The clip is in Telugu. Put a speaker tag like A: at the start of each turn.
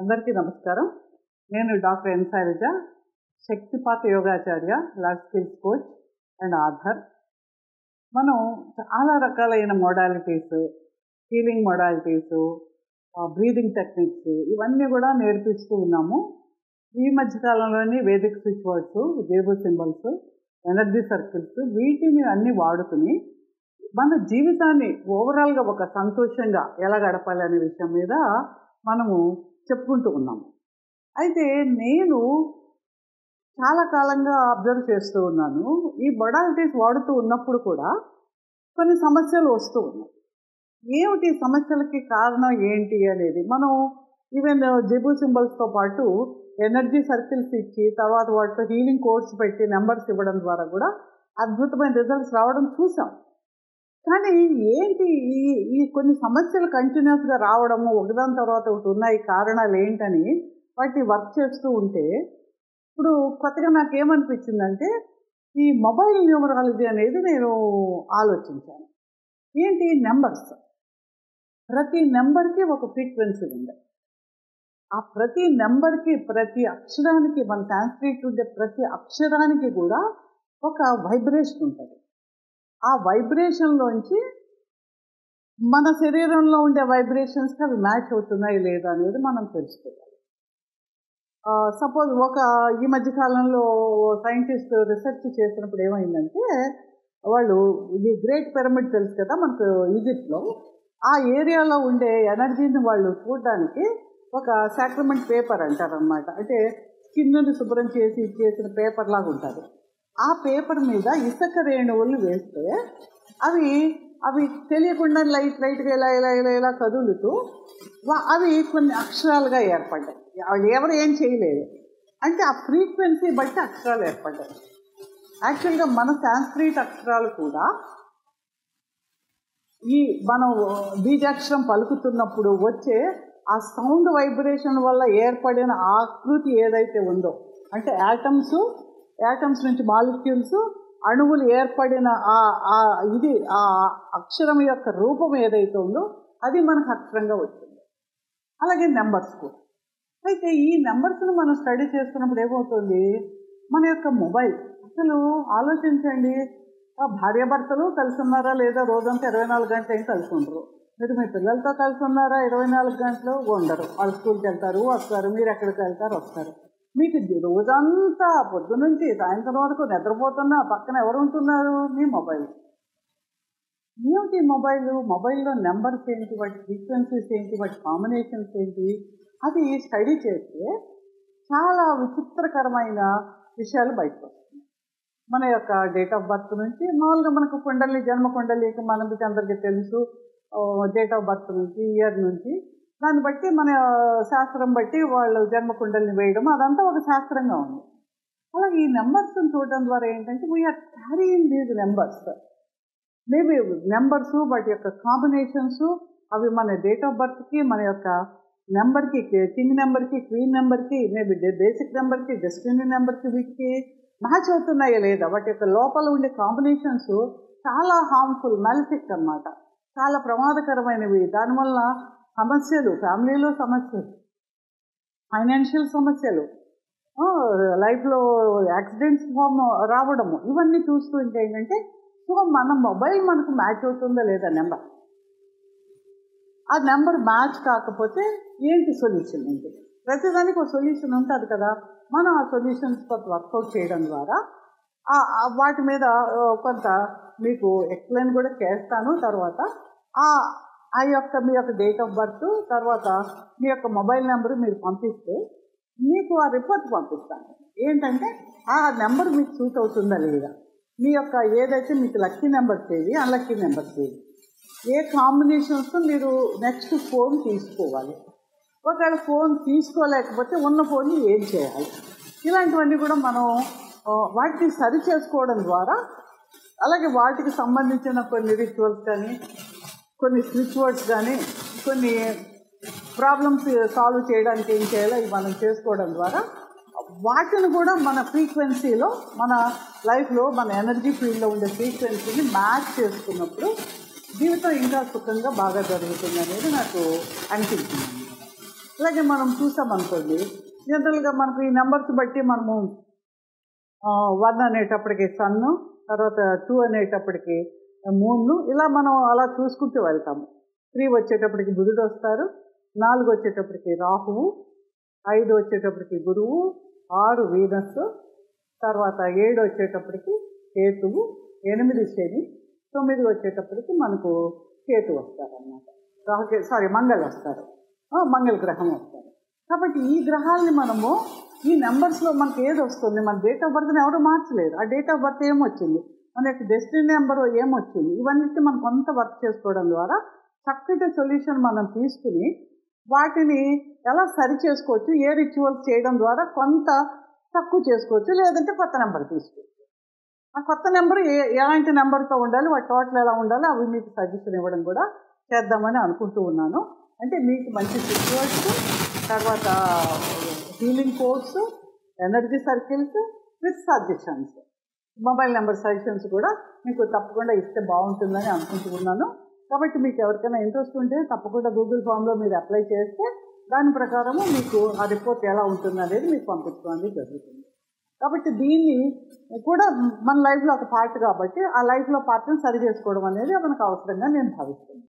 A: అందరికీ నమస్కారం. నేను డాక్టర్ ఎన్ శైలజ, శక్తిపాత యోగాచార్య, life skills coach and author. మనం చాలా రకాలైన modalities, healing modalities, breathing techniques ఇవన్నీ కూడా నేర్పిస్తూ ఉన్నాము. ఈ మధ్యకాలంలోని Vedic switch words, Zibu symbols, energy circles వీటిని అన్నీ వాడుకుని మన జీవితాన్ని ఓవరాల్గా ఒక సంతోషంగా ఎలా గడపాలి అనే విషయం మీద మనము చెప్పుకుంటూ ఉన్నాము. అయితే నేను చాలా కాలంగా అబ్జర్వ్ చేస్తూ ఉన్నాను, ఈ మొడాలిటీస్ వాడుతూ ఉన్నప్పుడు కూడా కొన్ని సమస్యలు వస్తూ ఉన్నాయి. ఏమిటి సమస్యలకి కారణం ఏంటి అనేది మనం ఈవెన్ జేబు సింబల్స్తో పాటు ఎనర్జీ సర్కిల్స్ ఇచ్చి తర్వాత వాటిలో హీలింగ్ కోడ్స్ పెట్టి నెంబర్స్ ఇవ్వడం ద్వారా కూడా అద్భుతమైన రిజల్ట్స్ రావడం చూసాం. కానీ ఏంటి ఈ కొన్ని సమస్యలు కంటిన్యూస్గా రావడము, ఒకదాని తర్వాత ఒకటి ఉన్నాయి, కారణాలు ఏంటని వాటిని వర్క్ చేస్తూ ఉంటే ఇప్పుడు కొత్తగా నాకేమనిపించిందంటే ఈ మొబైల్ న్యూమరాలజీ అనేది నేను ఆలోచించాను. ఏంటి నెంబర్స్, ప్రతి నెంబర్కి ఒక ఫ్రీక్వెన్సీ ఉంది. ఆ ప్రతి నెంబర్కి, ప్రతి అక్షరానికి, మన సాంస్క్రిట్ ఉండే ప్రతి అక్షరానికి కూడా ఒక వైబ్రేషన్ ఉంటుంది. ఆ వైబ్రేషన్లోంచి మన శరీరంలో ఉండే వైబ్రేషన్స్కి అవి మ్యాచ్ అవుతున్నాయి లేదా అనేది మనం తెలుసుకోవాలి. సపోజ్ ఈ మధ్యకాలంలో సైంటిస్ట్ రీసెర్చ్ చేసినప్పుడు ఏమైందంటే వాళ్ళు ఇది గ్రేట్ పిరమిడ్ తెలుసు కదా మనకు ఈజిప్ట్లో, ఆ ఏరియాలో ఉండే ఎనర్జీని వాళ్ళు చూడడానికి ఒక సాక్రమెంట్ పేపర్ అంటారనమాట. అంటే స్కిన్ని శుభ్రం చేసి చేసిన పేపర్ లాగా ఉంటుంది. ఆ పేపర్ మీద ఇసుక రేణువులు వేస్తే అవి తెలియకుండా లైట్గా ఇలా కదులుతూ అవి కొన్ని అక్షరాలుగా ఏర్పడ్డాయి. వాళ్ళు ఎవరు ఏం చేయలేదు, అంటే ఆ ఫ్రీక్వెన్సీ బట్టి అక్షరాలు ఏర్పడ్డాయి. యాక్చువల్గా మన సాంస్క్రిట్ అక్షరాలు కూడా ఈ మనం బీజాక్షరం పలుకుతున్నప్పుడు వచ్చే ఆ సౌండ్ వైబ్రేషన్ వల్ల ఏర్పడిన ఆకృతి ఏదైతే ఉందో, అంటే యాటమ్స్ నుంచి మాలిక్యూల్స్, అణువులు ఏర్పడిన ఆ అక్షరం యొక్క రూపం ఏదైతే ఉందో అది మనకు అక్షరంగా వచ్చింది. అలాగే నెంబర్స్ కూడా. అయితే ఈ నెంబర్స్ను మనం స్టడీ చేస్తున్నప్పుడు ఏమవుతుంది, మన యొక్క మొబైల్ అసలు ఆలోచించండి, భార్యాభర్తలు కలిసి ఉన్నారా లేదా, రోజంతా 24 గంటలు ఏం కలిసి ఉండరు. మీరు మీ పిల్లలతో కలిసి ఉన్నారా 24 గంటలు ఉండరు. వాళ్ళు స్కూల్కి వెళ్తారు వస్తారు, మీరు ఎక్కడికి వెళ్తారు వస్తారు. మీకు రోజంతా పొద్దు నుంచి సాయంత్రం వరకు నిద్రపోతున్నా పక్కన ఎవరు ఉంటున్నారు, మీ మొబైల్. ఏమిటి మొబైల్లో నెంబర్స్ ఏంటి, వాటి ఫ్రీక్వెన్సీస్ ఏంటి, వాటి కాంబినేషన్స్ ఏంటి, అది స్టడీ చేస్తే చాలా విచిత్రకరమైన విషయాలు బయటకు వస్తున్నాయి. మన యొక్క డేట్ ఆఫ్ బర్త్ నుంచి మామూలుగా మనకు జన్మ కుండలికి మనకి అందరికీ తెలుసు. డేట్ ఆఫ్ బర్త్ నుంచి, ఇయర్ నుంచి, దాన్ని బట్టి మన శాస్త్రం బట్టి వాళ్ళు జన్మ కుండలిని వేయడం అదంతా ఒక శాస్త్రంగా ఉంది. అలాగే ఈ నెంబర్స్ని చూడడం ద్వారా ఏంటంటే we are carrying these numbers. Maybe numbers వాటి యొక్క కాంబినేషన్స్ అవి మన డేట్ ఆఫ్ బర్త్కి, మన యొక్క నెంబర్కి, కింగ్ నెంబర్కి, క్వీన్ నెంబర్కి, మేబీ బేసిక్ నెంబర్కి, డెస్టినీ నెంబర్కి వీటికి మ్యాచ్ అవుతున్నాయా లేదా, వాటి యొక్క లోపల ఉండే కాంబినేషన్స్ చాలా హార్మ్ఫుల్, మెలిఫిక్ అన్నమాట, చాలా ప్రమాదకరమైనవి. దానివల్ల సమస్యలు, ఫ్యామిలీలో సమస్యలు, ఫైనాన్షియల్ సమస్యలు, లైఫ్లో యాక్సిడెంట్స్ రావడము, ఇవన్నీ చూస్తూ ఉంటే ఏంటంటే మన మొబైల్ మనకు మ్యాచ్ అవుతుందా లేదా నెంబర్. ఆ నెంబర్ మ్యాచ్ కాకపోతే ఏంటి సొల్యూషన్ ఏంటి, ప్రతిదానికి ఒక సొల్యూషన్ ఉంటుంది కదా. మనం ఆ సొల్యూషన్స్ కొంత వర్కౌట్ చేయడం ద్వారా వాటి మీద కొంత మీకు ఎక్స్ప్లెయిన్ కూడా చేస్తాను. తర్వాత మీ యొక్క డేట్ ఆఫ్ బర్త్, తర్వాత మీ యొక్క మొబైల్ నెంబర్ మీరు పంపిస్తే మీకు ఆ రిపోర్ట్ పంపిస్తాను. ఏంటంటే ఆ నెంబర్ మీకు సూట్ అవుతుందా లేదా, మీ యొక్క ఏదైతే మీకు లక్కీ నెంబర్స్ ఏవి, అన్లక్కీ నెంబర్స్ ఏవి, ఏ కాంబినేషన్స్ మీరు నెక్స్ట్ ఫోన్ తీసుకోవాలి, ఒకవేళ ఫోన్ తీసుకోలేకపోతే ఉన్న ఫోన్ని ఏం చేయాలి, ఇలాంటివన్నీ కూడా మనం వాటిని సరి చేసుకోవడం ద్వారా, అలాగే వాటికి సంబంధించిన కొన్ని రిచువల్స్ కానీ, కొన్ని స్విచ్ వర్డ్స్ కానీ, కొన్ని ప్రాబ్లమ్స్ సాల్వ్ చేయడానికి ఏం చేయాలో ఇవి మనం చేసుకోవడం ద్వారా వాటిని కూడా మన ఫ్రీక్వెన్సీలో, మన లైఫ్లో, మన ఎనర్జీ ఫీల్డ్లో ఉండే ఫ్రీక్వెన్సీని మ్యాచ్ చేసుకున్నప్పుడు జీవితం ఇంకా సుఖంగా బాగా జరుగుతుంది అనేది నాకు అనిపించింది. అలాగే మనం చూసామనుకోండి, జనరల్గా మనకు ఈ నెంబర్స్ బట్టి మనము 1 అనేటప్పటికి సన్ను, తర్వాత 2 అనేటప్పటికి మూన్, ఇలా మనం అలా చూసుకుంటూ వెళ్తాము. 3 వచ్చేటప్పటికి బుధుడు వస్తారు, 4 వచ్చేటప్పటికి రాహువు, 5 వచ్చేటప్పటికి గురువు, 6 వీనస్, తర్వాత 7 వచ్చేటప్పటికి కేతువు, 8 శని, 9 వచ్చేటప్పటికి మనకు కేతు వస్తారన్నమాట. మంగళ వస్తారు, మంగళ గ్రహం వస్తారు. కాబట్టి ఈ గ్రహాలని మనము ఈ నెంబర్స్లో మనకి ఏది వస్తుంది, మన డేట్ ఆఫ్ బర్త్ని ఎవరు మార్చలేరు. ఆ డేట్ ఆఫ్ బర్త్ ఏమొచ్చింది, మన యొక్క డెస్టినీ నెంబర్ ఏమొచ్చింది, ఇవన్నీ మనం కొంత వర్క్ చేసుకోవడం ద్వారా చక్కటి సొల్యూషన్ మనం తీసుకుని వాటిని ఎలా సరి చేసుకోవచ్చు, ఏ రిచువల్స్ చేయడం ద్వారా కొంత తక్కువ చేసుకోవచ్చు, లేదంటే కొత్త నెంబర్ తీసుకోవచ్చు. ఆ కొత్త నెంబర్ ఎలాంటి నెంబర్తో ఉండాలి, వాటి టోటల్ ఎలా ఉండాలి, అవి మీకు సజెషన్ ఇవ్వడం కూడా చేద్దామని అనుకుంటూ ఉన్నాను. అంటే మీకు మంచి రిచువల్స్, తర్వాత healing codes, energy circles with suggestions, mobile number suggestions కూడా మీకు తప్పకుండా ఇస్తే బాగుంటుందని అనుకుంటున్నాను. కాబట్టి మీకు ఎవరికైనా ఇంట్రెస్ట్ ఉంటే తప్పకుండా గూగుల్ ఫామ్లో మీరు అప్లై చేస్తే దాని ప్రకారము మీకు ఆ రిపోర్ట్ ఎలా ఉంటుంది అనేది మీకు పంపించడం జరుగుతుంది. కాబట్టి దీన్ని కూడా మన లైఫ్లో ఒక పార్ట్ కాబట్టి ఆ లైఫ్లో పార్ట్ని సరి చేసుకోవడం అనేది మనకు అవసరంగా నేను భావిస్తున్నాను.